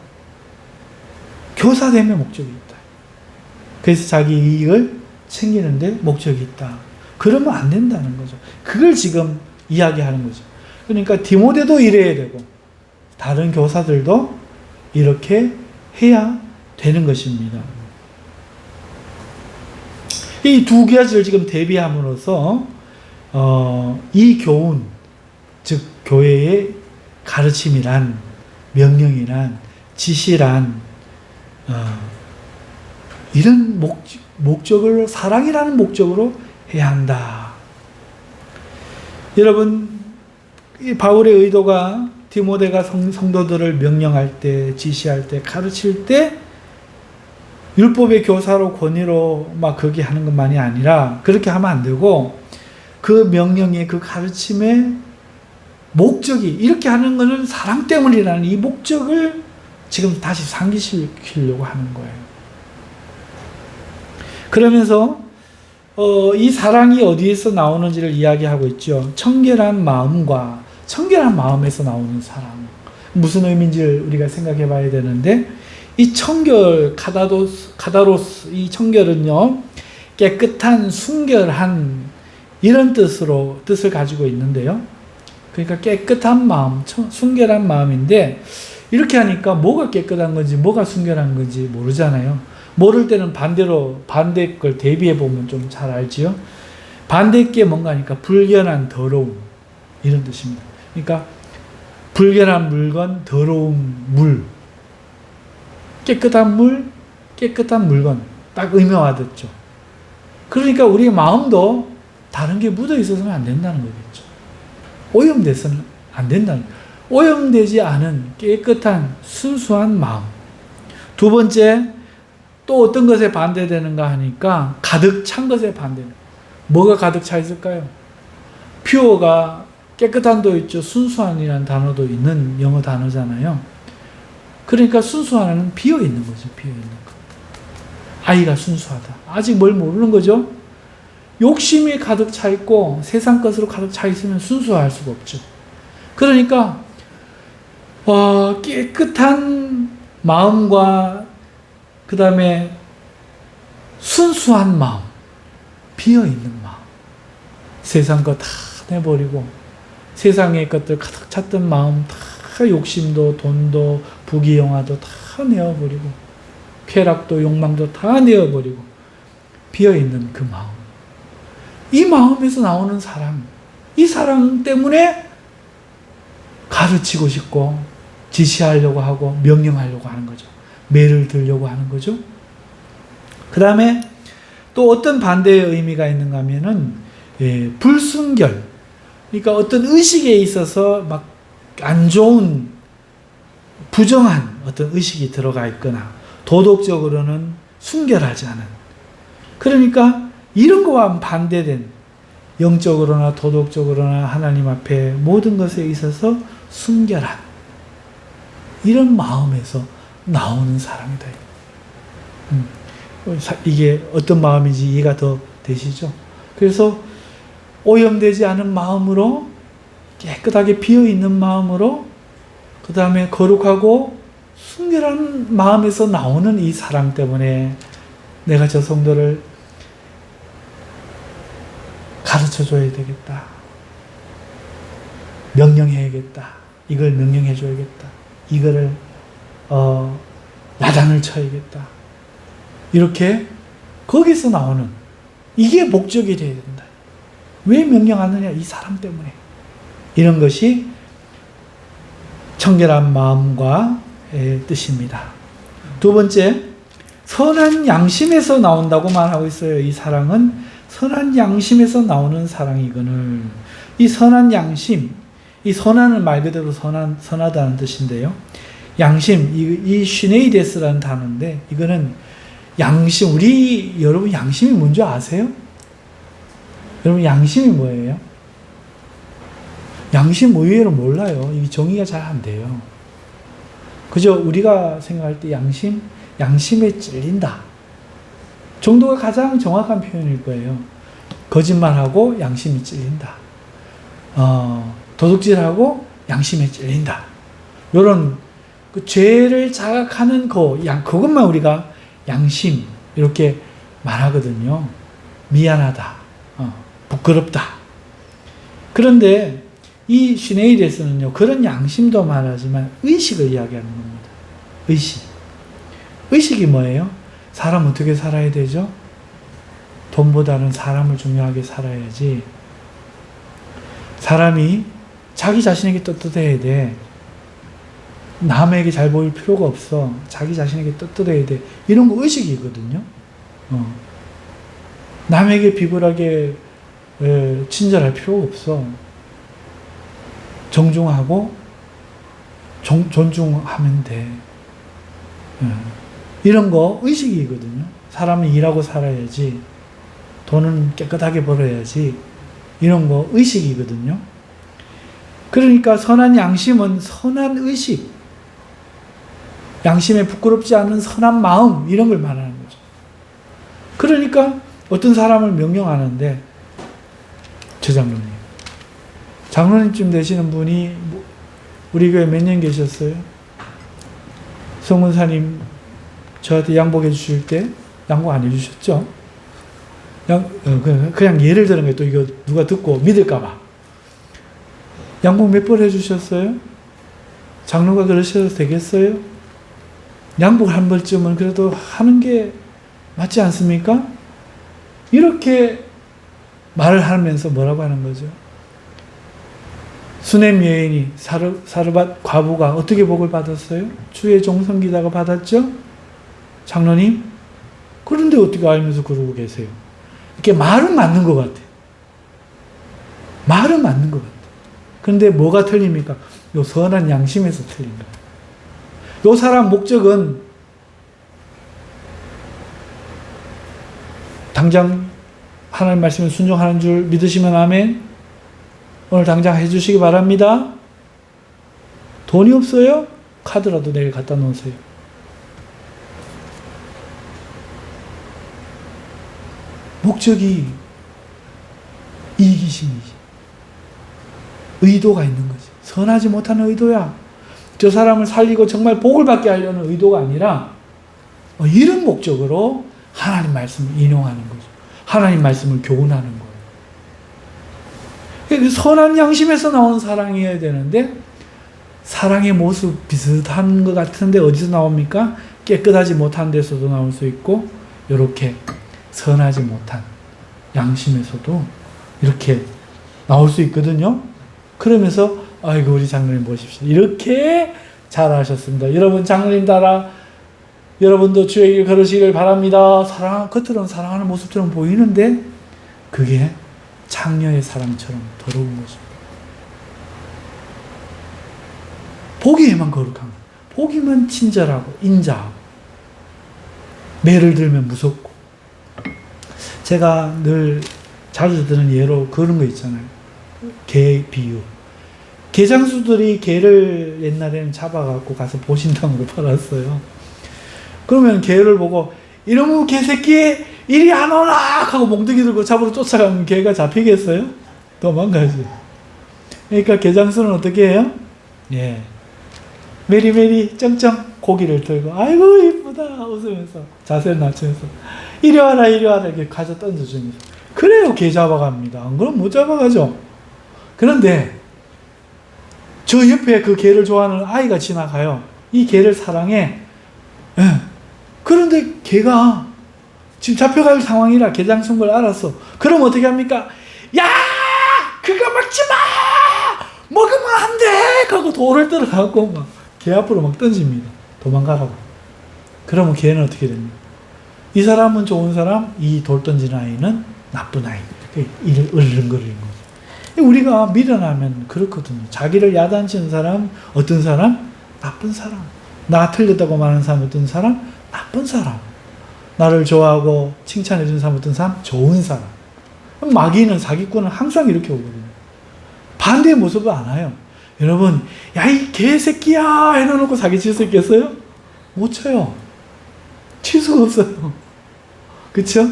[SPEAKER 1] 교사됨의 목적이 있다. 그래서 자기 이익을 챙기는데 목적이 있다. 그러면 안 된다는 거죠. 그걸 지금 이야기하는 거죠. 그러니까 디모데도 이래야 되고 다른 교사들도 이렇게 해야 되는 것입니다. 이 두 가지를 지금 대비함으로써 이 교훈, 즉 교회의 가르침이란 명령이란 지시란 이런 목적을 사랑이라는 목적으로 해야 한다. 여러분 이 바울의 의도가 디모데가 성도들을 명령할 때, 지시할 때, 가르칠 때 율법의 교사로 권위로 막 그렇게 하는 것만이 아니라 그렇게 하면 안 되고 그 명령의 그 가르침의 목적이 이렇게 하는 것은 사랑 때문이라는 이 목적을 지금 다시 상기시키려고 하는 거예요. 그러면서 이 사랑이 어디에서 나오는지를 이야기하고 있죠. 청결한 마음에서 나오는 사랑. 무슨 의미인지를 우리가 생각해 봐야 되는데 이 청결, 카다로스, 이 청결은요, 깨끗한, 순결한, 이런 뜻을 가지고 있는데요. 그러니까 깨끗한 마음, 순결한 마음인데, 이렇게 하니까 뭐가 깨끗한 건지, 뭐가 순결한 건지 모르잖아요. 모를 때는 반대 걸 대비해 보면 좀 잘 알지요. 반대 게 뭔가 하니까 불결한, 더러움, 이런 뜻입니다. 그러니까, 불결한 물건, 더러운 물, 깨끗한 물, 깨끗한 물건. 딱 의미와닿죠. 그러니까 우리 마음도 다른 게 묻어 있어서는 안 된다는 거겠죠. 오염돼서는 안 된다는 거예요. 오염되지 않은 깨끗한 순수한 마음. 두 번째, 또 어떤 것에 반대되는가 하니까 가득 찬 것에 반대는. 뭐가 가득 차 있을까요? 퓨어가 깨끗한도 있죠. 순수한이라는 단어도 있는 영어 단어잖아요. 그러니까 순수한은 비어있는 거죠. 비어있는 거. 아이가 순수하다. 아직 뭘 모르는 거죠. 욕심이 가득 차 있고 세상 것으로 가득 차 있으면 순수할 수가 없죠. 그러니까 깨끗한 마음과 그 다음에 순수한 마음, 비어있는 마음, 세상 거 다 내버리고 세상의 것들 가득 찼던 마음 다 욕심도 돈도 부귀영화도 다 내어버리고 쾌락도 욕망도 다 내어버리고 비어있는 그 마음. 이 마음에서 나오는 사랑, 이 사랑 때문에 가르치고 싶고 지시하려고 하고 명령하려고 하는 거죠. 매를 들려고 하는 거죠. 그 다음에 또 어떤 반대의 의미가 있는가 하면은 불순결, 그러니까 어떤 의식에 있어서 막 안 좋은 부정한 어떤 의식이 들어가 있거나 도덕적으로는 순결하지 않은, 그러니까 이런 거와 반대된 영적으로나 도덕적으로나 하나님 앞에 모든 것에 있어서 순결한 이런 마음에서 나오는 사랑이다. 이게 어떤 마음인지 이해가 더 되시죠? 그래서 오염되지 않은 마음으로, 깨끗하게 비어있는 마음으로, 그 다음에 거룩하고 순결한 마음에서 나오는 이 사랑 때문에 내가 저 성도를 가르쳐줘야 되겠다. 명령해야겠다. 이걸 명령해줘야겠다. 이거를 야단을 쳐야겠다. 이렇게 거기서 나오는, 이게 목적이 되어야 된다. 왜 명령하느냐? 이 사람 때문에. 이런 것이 청결한 마음과 뜻입니다. 두 번째, 선한 양심에서 나온다고 말하고 있어요. 이 사랑은 선한 양심에서 나오는 사랑이거늘. 이 선한 양심, 이 선한은 말 그대로 선하다는 뜻인데요. 양심, 이 슈네이데스라는 단어인데, 이거는 양심, 여러분 양심이 뭔지 아세요? 여러분 양심이 뭐예요? 양심 의외로 몰라요. 이게 정의가 잘 안 돼요. 그죠? 우리가 생각할 때 양심에 찔린다 정도가 가장 정확한 표현일 거예요. 거짓말하고 양심이 찔린다. 도둑질하고 양심에 찔린다. 이런 그 죄를 자각하는 그것만 우리가 양심 이렇게 말하거든요. 미안하다, 부끄럽다. 그런데 이 슈네이데스는요, 그런 양심도 말하지만 의식을 이야기하는 겁니다. 의식이 뭐예요? 사람 어떻게 살아야 되죠? 돈보다는 사람을 중요하게 살아야지. 사람이 자기 자신에게 떳떳해야 돼. 남에게 잘 보일 필요가 없어. 자기 자신에게 떳떳해야 돼. 이런 거 의식이거든요. 남에게 비굴하게 친절할 필요가 없어. 정중하고 존중하면 돼. 이런 거 의식이거든요. 사람은 일하고 살아야지. 돈은 깨끗하게 벌어야지. 이런 거 의식이거든요. 그러니까 선한 양심은 선한 의식, 양심에 부끄럽지 않은 선한 마음, 이런 걸 말하는 거죠. 그러니까 어떤 사람을 명령하는데, 저 장로님쯤 되시는 분이 우리 교회 몇 년 계셨어요? 성문사님 저한테 양복해 주실 때 양복 안 해주셨죠? 그냥 예를 드는 거예요. 또 이거 누가 듣고 믿을까봐. 양복 몇 벌 해주셨어요? 장로가 그러셔도 되겠어요? 양복 한 벌쯤은 그래도 하는 게 맞지 않습니까? 이렇게 말을 하면서 뭐라고 하는 거죠? 수넴 여인이 사르밧 과부가 어떻게 복을 받았어요? 주의 종성기다가 받았죠? 장로님? 그런데 어떻게 알면서 그러고 계세요? 이렇게 말은 맞는 것 같아요. 말은 맞는 것 같아요. 그런데 뭐가 틀립니까? 요 선한 양심에서 틀린 거예요. 요 사람 목적은 당장 하나님 말씀에 순종하는 줄 믿으시면 아멘. 오늘 당장 해주시기 바랍니다. 돈이 없어요? 카드라도 내일 갖다 놓으세요. 목적이 이기심이지. 의도가 있는 거지. 선하지 못한 의도야. 저 사람을 살리고 정말 복을 받게 하려는 의도가 아니라 이런 목적으로 하나님 말씀을 인용하는 거죠. 하나님 말씀을 교훈하는 거예요. 선한 양심에서 나온 사랑이어야 되는데 사랑의 모습 비슷한 것 같은데 어디서 나옵니까? 깨끗하지 못한 데서도 나올 수 있고 이렇게 선하지 못한 양심에서도 이렇게 나올 수 있거든요. 그러면서 아이고 우리 장로님 보십시오. 이렇게 잘하셨습니다. 여러분 장로님 따라 여러분도 주의 길 걸으시길 바랍니다. 겉으로는 사랑하는 모습처럼 보이는데 그게 창녀의 사랑처럼 더러운 것입니다. 보기에만 거룩한 것, 보기만 친절하고 인자하고 매를 들면 무섭고. 제가 늘 자주 드는 예로 그런 거 있잖아요. 개 비유. 개장수들이 개를 옛날에는 잡아갖고 가서 보신탕으로 팔았어요. 그러면 개를 보고 이놈의 개새끼 이리 안 오라 하고 몽둥이 들고 잡으러 쫓아가면 개가 잡히겠어요? 도망가지. 그러니까 개장수는 어떻게 해요? 예, 메리메리 쩡쩡 고기를 들고 아이고 이쁘다 웃으면서 자세를 낮추면서 이리 와라 이리 와라 이렇게 가져 던져주면서 그래요 개 잡아갑니다. 안 그러면 못 잡아가죠. 그런데 저 옆에 그 개를 좋아하는 아이가 지나가요. 이 개를 사랑해. 예. 그런데 개가 지금 잡혀갈 상황이라 개장수인 걸 알았어. 그럼 어떻게 합니까? 야! 그거 먹지 마! 먹으면 안 돼! 하고 돌을 들어가고 막 개 앞으로 막 던집니다. 도망가라고. 그러면 개는 어떻게 됩니까? 이 사람은 좋은 사람, 이 돌 던지는 아이는 나쁜 아이. 이를 을른거리는 거죠. 우리가 밀어나면 그렇거든요. 자기를 야단치는 사람, 어떤 사람? 나쁜 사람. 나 틀렸다고 말하는 사람, 어떤 사람? 나쁜 사람. 나를 좋아하고 칭찬해주는 사람, 어떤 사람? 좋은 사람. 마귀는, 사기꾼은 항상 이렇게 오거든요. 반대의 모습을 안 와요. 여러분, 야, 이 개새끼야! 해놓고 사기칠 수 있겠어요? 못 쳐요. 칠 수가 없어요. 그쵸?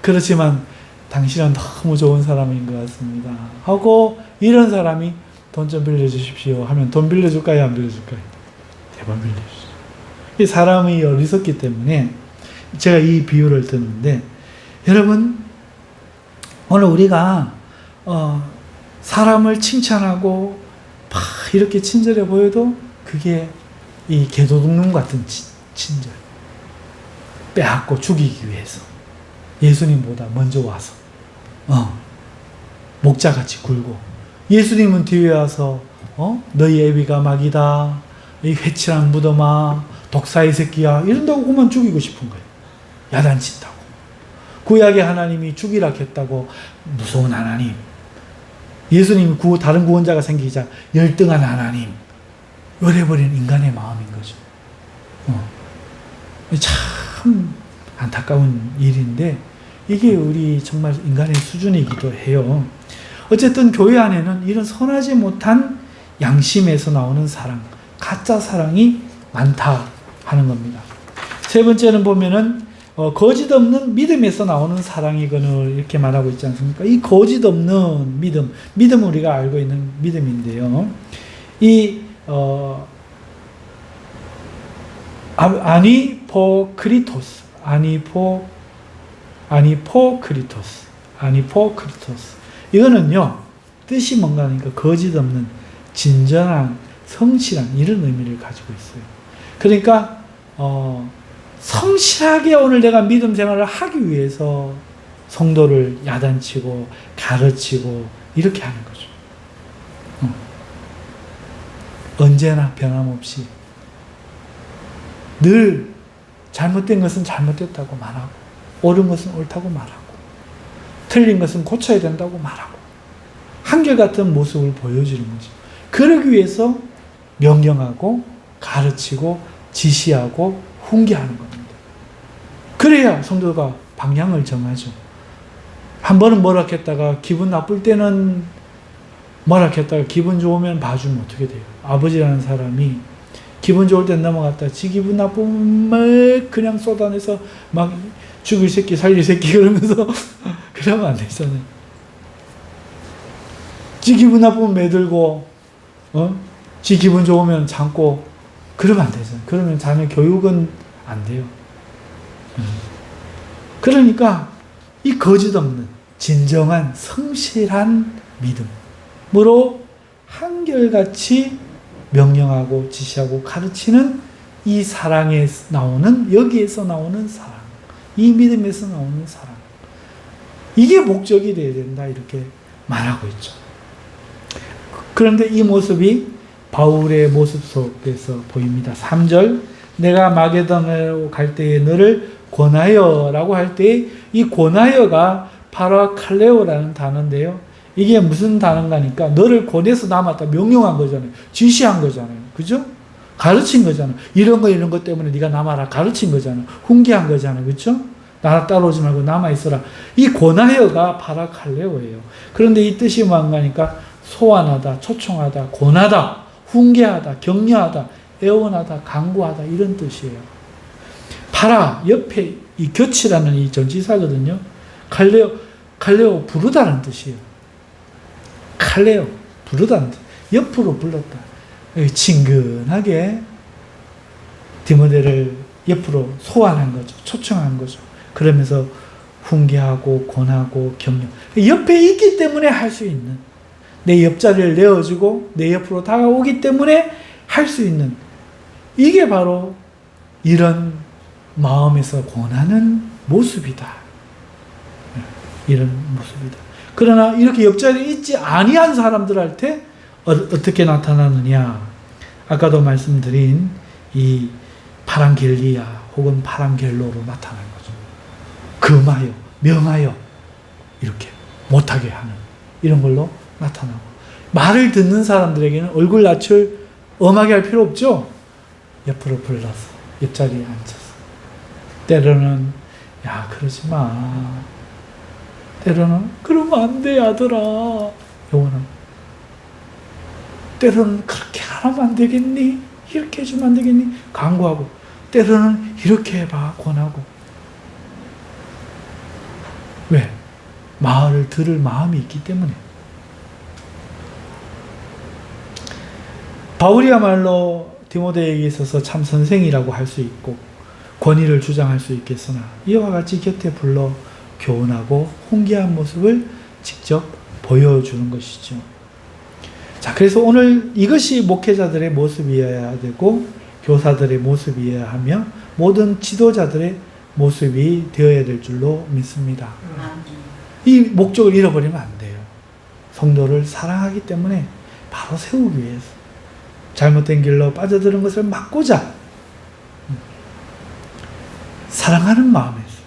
[SPEAKER 1] 그렇지만, 당신은 너무 좋은 사람인 것 같습니다. 하고, 이런 사람이 돈 좀 빌려주십시오 하면 돈 빌려줄까요? 안 빌려줄까요? 대박 빌려주시죠. 이 사람이 어리석기 때문에 제가 이 비유를 듣는데, 여러분, 오늘 우리가, 사람을 칭찬하고, 막 이렇게 친절해 보여도 그게 이 개도둑놈 같은 친절. 빼앗고 죽이기 위해서. 예수님보다 먼저 와서. 목자같이 굴고. 예수님은 뒤에 와서, 너희 애비가 막이다. 이 회칠한 무덤아. 독사의 새끼야. 이런다고 그만 죽이고 싶은 거예요. 야단친다고. 구약의 하나님이 죽이라 했다고 무서운 하나님. 예수님이 다른 구원자가 생기자 열등한 하나님. 열해버린 인간의 마음인 거죠. 참 안타까운 일인데 이게 우리 정말 인간의 수준이기도 해요. 어쨌든 교회 안에는 이런 선하지 못한 양심에서 나오는 사랑, 가짜 사랑이 많다 하는 겁니다. 세 번째는 보면은 거짓 없는 믿음에서 나오는 사랑이거늘 이렇게 말하고 있지 않습니까? 이 거짓 없는 믿음은 우리가 알고 있는 믿음인데요. 이 아니포크리토스 이거는요 뜻이 뭔가 하니까 거짓 없는 진정한 성실한 이런 의미를 가지고 있어요. 그러니까 성실하게 오늘 내가 믿음 생활을 하기 위해서 성도를 야단치고 가르치고 이렇게 하는 거죠. 언제나 변함없이 늘 잘못된 것은 잘못됐다고 말하고 옳은 것은 옳다고 말하고 틀린 것은 고쳐야 된다고 말하고 한결같은 모습을 보여주는 거죠. 그러기 위해서 명령하고 가르치고 지시하고 훈계하는 겁니다. 그래야 성도가 방향을 정하죠. 한 번은 뭐라 했다가 기분 나쁠 때는 뭐라 했다가 기분 좋으면 봐주면 어떻게 돼요? 아버지라는 사람이 기분 좋을 땐 넘어갔다 지 기분 나쁘면 막 그냥 쏟아내서 막 죽일 새끼 살릴 새끼 그러면서 그러면 안 되잖아요. 지 기분 나쁘면 매들고 지 기분 좋으면 참고 그러면 안 되잖아요. 그러면 자녀 교육은 안 돼요. 그러니까 이 거짓 없는 진정한 성실한 믿음으로 한결같이 명령하고 지시하고 가르치는 이 사랑에 나오는 여기에서 나오는 사랑, 이 믿음에서 나오는 사랑, 이게 목적이 되어야 된다 이렇게 말하고 있죠. 그런데 이 모습이 바울의 모습 속에서 보입니다. 3절, 내가 마게도냐로 갈 때에 너를 권하여 라고 할 때 이 권하여가 파라칼레오라는 단어인데요. 이게 무슨 단어인가니까 너를 권해서 남았다. 명령한 거잖아요. 지시한 거잖아요. 그죠? 가르친 거잖아요. 이런 것 때문에 네가 남아라. 가르친 거잖아요. 훈계한 거잖아요. 그죠? 나 따라오지 말고 남아있어라. 이 권하여가 파라칼레오예요. 그런데 이 뜻이 뭔가니까 소환하다, 초청하다, 권하다, 훈계하다, 격려하다, 애원하다, 강구하다 이런 뜻이에요. 파라, 옆에 이 곁이라는 이 전치사거든요. 칼레오 부르다는 뜻이에요. 칼레오 부르다는 뜻. 옆으로 불렀다. 친근하게 디모데를 옆으로 소환한 거죠. 초청한 거죠. 그러면서 훈계하고 권하고 격려. 옆에 있기 때문에 할 수 있는, 내 옆자리를 내어주고 내 옆으로 다가오기 때문에 할 수 있는, 이게 바로 이런 마음에서 권하는 모습이다. 이런 모습이다. 그러나 이렇게 옆자리에 있지 아니한 사람들한테 어떻게 나타나느냐? 아까도 말씀드린 이 파랑겔리아 혹은 파랑겔로로 나타나는 거죠. 금하여, 명하여 이렇게 못하게 하는 이런 걸로 나타나고, 말을 듣는 사람들에게는 얼굴 낯을 엄하게 할 필요 없죠. 옆으로 불러서 옆자리에 앉아서 때로는 야 그러지 마, 때로는 그러면 안 돼 아들아, 요거는 때로는 그렇게 하면 안 되겠니? 이렇게 해주면 안 되겠니? 강구하고, 때로는 이렇게 해봐 권하고. 왜? 말을 들을 마음이 있기 때문에. 바울이야말로 디모데에게 있어서 참 선생이라고 할 수 있고 권위를 주장할 수 있겠으나 이와 같이 곁에 불러 교훈하고 훈계한 모습을 직접 보여주는 것이죠. 자, 그래서 오늘 이것이 목회자들의 모습이어야 되고 교사들의 모습이어야 하며 모든 지도자들의 모습이 되어야 될 줄로 믿습니다. 이 목적을 잃어버리면 안 돼요. 성도를 사랑하기 때문에 바로 세우기 위해서, 잘못된 길로 빠져드는 것을 막고자 사랑하는 마음에서,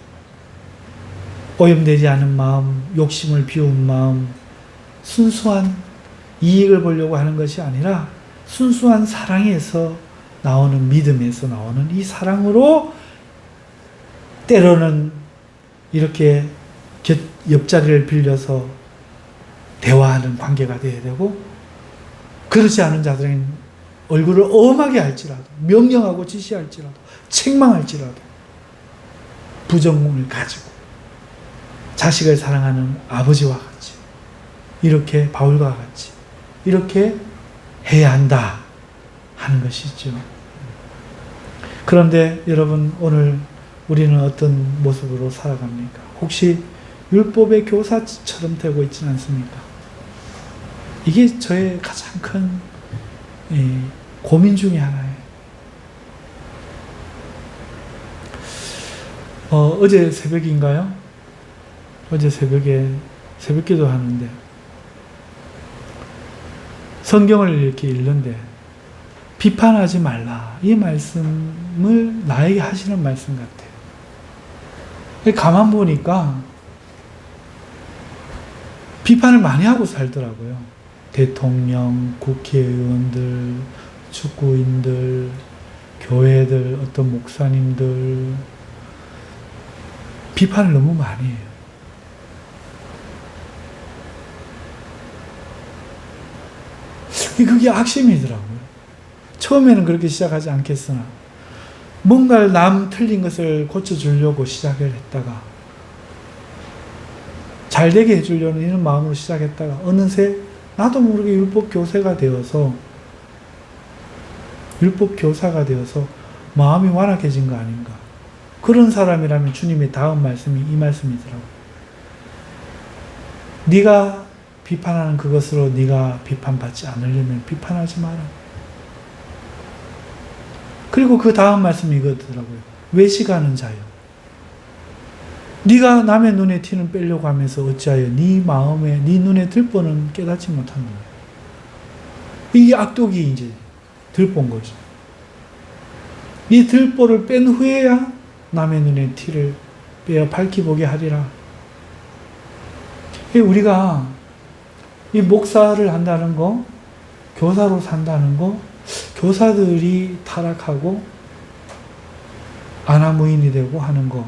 [SPEAKER 1] 오염되지 않은 마음, 욕심을 비운 마음, 순수한 이익을 보려고 하는 것이 아니라 순수한 사랑에서 나오는, 믿음에서 나오는 이 사랑으로 때로는 이렇게 옆자리를 빌려서 대화하는 관계가 되어야 되고, 그렇지 않은 자들은 얼굴을 엄하게 할지라도, 명령하고 지시할지라도, 책망할지라도 부정문을 가지고 자식을 사랑하는 아버지와 같이, 이렇게 바울과 같이 이렇게 해야 한다 하는 것이죠. 그런데 여러분, 오늘 우리는 어떤 모습으로 살아갑니까? 혹시 율법의 교사처럼 되고 있지는 않습니까? 이게 저의 가장 큰 고민 중에 하나예요. 어제 새벽인가요? 어제 새벽에 새벽기도 하는데 성경을 이렇게 읽는데 비판하지 말라, 이 말씀을 나에게 하시는 말씀 같아요. 가만 보니까 비판을 많이 하고 살더라고요. 대통령, 국회의원들, 축구인들, 교회들, 어떤 목사님들 비판을 너무 많이 해요. 그게 악심이더라고요. 처음에는 그렇게 시작하지 않겠으나 뭔가를 남 틀린 것을 고쳐주려고 시작을 했다가, 잘되게 해주려는 이런 마음으로 시작했다가 어느새 나도 모르게 율법 교사가 되어서 마음이 완악해진 거 아닌가. 그런 사람이라면 주님의 다음 말씀이 이 말씀이더라고요. 네가 비판하는 그것으로 네가 비판받지 않으려면 비판하지 마라. 그리고 그 다음 말씀이 이거더라고요. 외식하는 자요. 네가 남의 눈에 티는 빼려고 하면서 어찌하여 네 마음에 네 눈에 들보는 깨닫지 못하느냐. 이게 악독이 이제 들본 거죠. 이 들보를 뺀 후에야 남의 눈에 티를 빼어 밝히 보게 하리라. 우리가 이 목사를 한다는 거, 교사로 산다는 거, 교사들이 타락하고 아나무인이 되고 하는 거,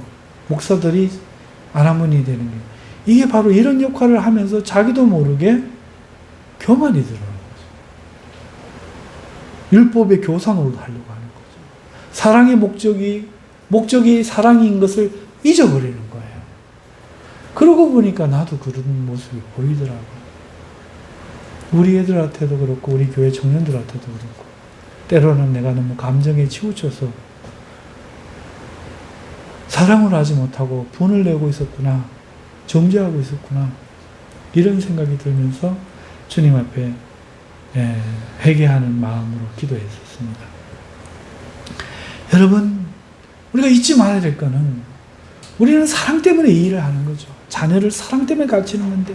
[SPEAKER 1] 목사들이 아나무인이 되는 게, 이게 바로 이런 역할을 하면서 자기도 모르게 교만이 들어오는 거죠. 율법의 교사 노릇 하려고 하는 거죠. 사랑의 목적이 사랑인 것을 잊어버리는 거예요. 그러고 보니까 나도 그런 모습이 보이더라고요. 우리 애들한테도 그렇고 우리 교회 청년들한테도 그렇고 때로는 내가 너무 감정에 치우쳐서 사랑을 하지 못하고 분을 내고 있었구나, 정죄하고 있었구나, 이런 생각이 들면서 주님 앞에 회개하는 마음으로 기도했었습니다. 여러분, 우리가 잊지 말아야 될 거는 우리는 사랑 때문에 이 일을 하는 거죠. 자녀를 사랑 때문에 가르치는 건데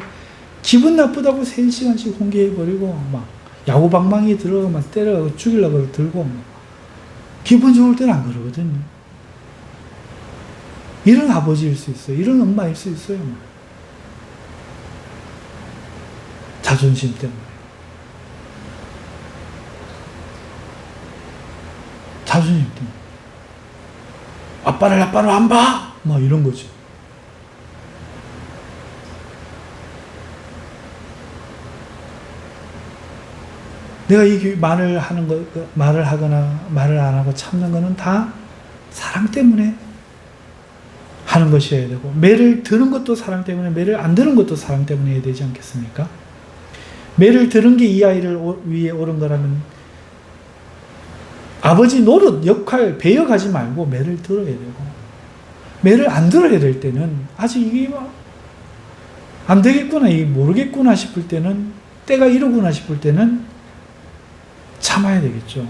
[SPEAKER 1] 기분 나쁘다고 3시간씩 훈계해버리고 막 야구방망이 들어가 막 때려가고 죽이려고 들고 기분 좋을 때는 안 그러거든요. 이런 아버지일 수 있어요. 이런 엄마일 수 있어요. 자존심 때문에. 자존심 때문에. 아빠를 안 봐! 막 이런 거죠. 내가 이 말을 하는 거, 말을 하거나 말을 안 하고 참는 거는 다 사랑 때문에 하는 것이어야 되고, 매를 드는 것도 사랑 때문에, 매를 안 드는 것도 사랑 때문에 해야 되지 않겠습니까? 매를 드는 게 이 아이를 위에 옳은 거라면 아버지 노릇, 역할 배워가지 말고 매를 들어야 되고, 매를 안 들어야 될 때는 아직 이게 안 되겠구나, 이게 모르겠구나 싶을 때는, 때가 이러구나 싶을 때는 참아야 되겠죠.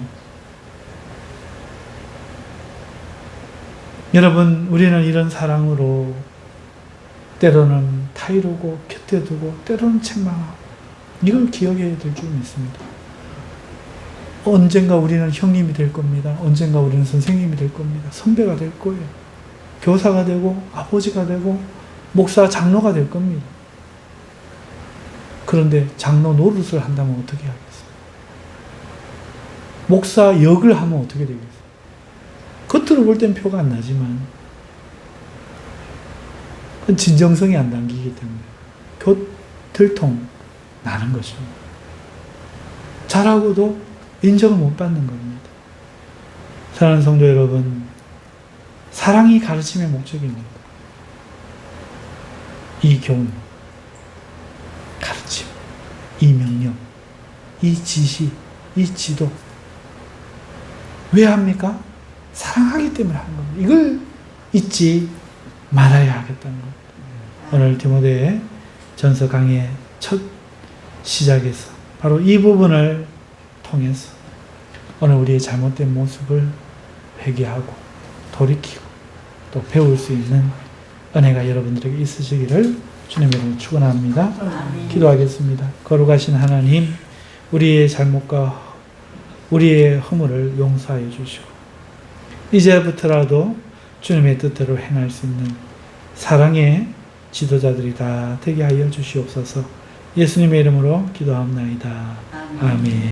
[SPEAKER 1] 여러분, 우리는 이런 사랑으로 때로는 타이르고 곁에 두고 때로는 책망하고, 이걸 기억해야 될 줄 믿습니다. 언젠가 우리는 형님이 될 겁니다. 언젠가 우리는 선생님이 될 겁니다. 선배가 될 거예요. 교사가 되고 아버지가 되고 목사, 장로가 될 겁니다. 그런데 장로 노릇을 한다면 어떻게 하겠어요? 목사 역을 하면 어떻게 되겠어요? 겉으로 볼 땐 표가 안 나지만 그건 진정성이 안 담기기 때문에 들통 나는 거죠. 잘하고도 인정을 못 받는 겁니다. 사랑하는 성도 여러분, 사랑이 가르침의 목적입니다. 이 교훈, 가르침, 이 명령, 이 지시, 이 지도, 왜 합니까? 사랑하기 때문에 하는 겁니다. 이걸 잊지 말아야 하겠다는 겁니다. 오늘 디모데 전서 강의 첫 시작에서 바로 이 부분을 통해서 오늘 우리의 잘못된 모습을 회개하고 돌이키고 또 배울 수 있는 은혜가 여러분들에게 있으시기를 주님의 이름으로 축원합니다. 기도하겠습니다. 거룩하신 하나님, 우리의 잘못과 우리의 허물을 용서하여 주시고 이제부터라도 주님의 뜻대로 행할 수 있는 사랑의 지도자들이 다 되게 하여 주시옵소서. 예수님의 이름으로 기도합나이다. 아멘.